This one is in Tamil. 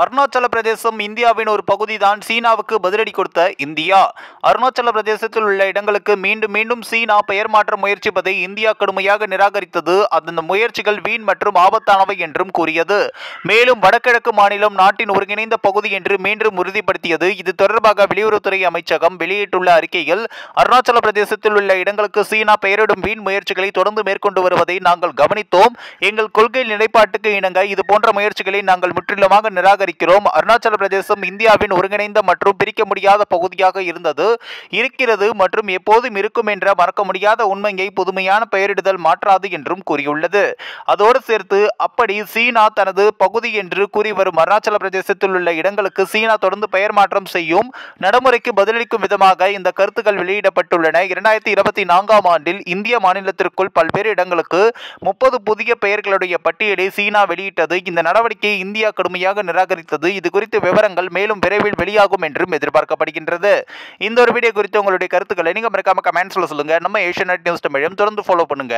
அருணாச்சல பிரதேசம் இந்தியாவின் ஒரு பகுதிதான் சீனாவுக்கு பதிலடி கொடுத்த இந்தியா. அருணாச்சல பிரதேசத்தில் உள்ள இடங்களுக்கு மீண்டும் மீண்டும் சீனா பெயர் மாற்ற முயற்சிப்பதை இந்தியா கடுமையாக நிராகரித்தது. அந்த முயற்சிகள் வீண் மற்றும் ஆபத்தானவை என்றும் கூறியது. மேலும் வடகிழக்கு மாநிலம் நாட்டின் ஒருங்கிணைந்த பகுதி என்று மீண்டும் உறுதிப்படுத்தியது. இது தொடர்பாக வெளியுறவுத்துறை அமைச்சகம் வெளியிட்டுள்ள அறிக்கையில், அருணாச்சல பிரதேசத்தில் உள்ள இடங்களுக்கு சீனா பெயரிடும் வீண் முயற்சிகளை தொடர்ந்து மேற்கொண்டு வருவதை நாங்கள் கவனித்தோம். எங்கள் கொள்கை நிலைப்பாட்டுக்கு இணங்க இதுபோன்ற முயற்சிகளை நாங்கள் முற்றிலுமாக நிராகரிக்கிறோம். அருணாச்சல பிரதேசம் இந்தியாவின் ஒருங்கிணைந்த மற்றும் பிரிக்க முடியாத பகுதியாக இருந்தது, இருக்கிறது மற்றும் எப்போதும் இருக்கும் என்ற மறக்க முடியாத உண்மையை புதுமையான பெயரிடுதல் மாற்றாது என்றும் கூறியுள்ளது. அதோடு சேர்த்து, அப்படி சீனா தனது பகுதி என்று கூறி வரும் அருணாச்சல பிரதேசத்தில் உள்ள இடங்களுக்கு சீனா தொடர்ந்து பெயர் மாற்றம் செய்யும் நடைமுறைக்கு பதிலளிக்கும் விதமாக இந்த கருத்துக்கள் வெளியிடப்பட்டுள்ளன. 2024ஆம் ஆண்டில் இந்திய மாநிலத்திற்குள் பல்வேறு இடங்களுக்கு 30 புதிய பெயர்களுடைய பட்டியலை சீனா வெளியிட்டது. இந்த நடவடிக்கையை இந்தியா கடுமையாக நிராகரித்தது. இது குறித்த விவரங்கள் மேலும் விரைவில் வெளியாகும் என்றும் எதிர்பார்க்கப்படுகின்றது. இந்த ஒரு வீடியோ குறித்து உங்களுடைய கருத்துக்களை நீங்க மறக்காம கமெண்ட்ஸ்ல சொல்லுங்க. நம்ம ஏஷியநெட் நியூஸ் தமிழையும் தொடர்ந்து ஃபாலோ பண்ணுங்க.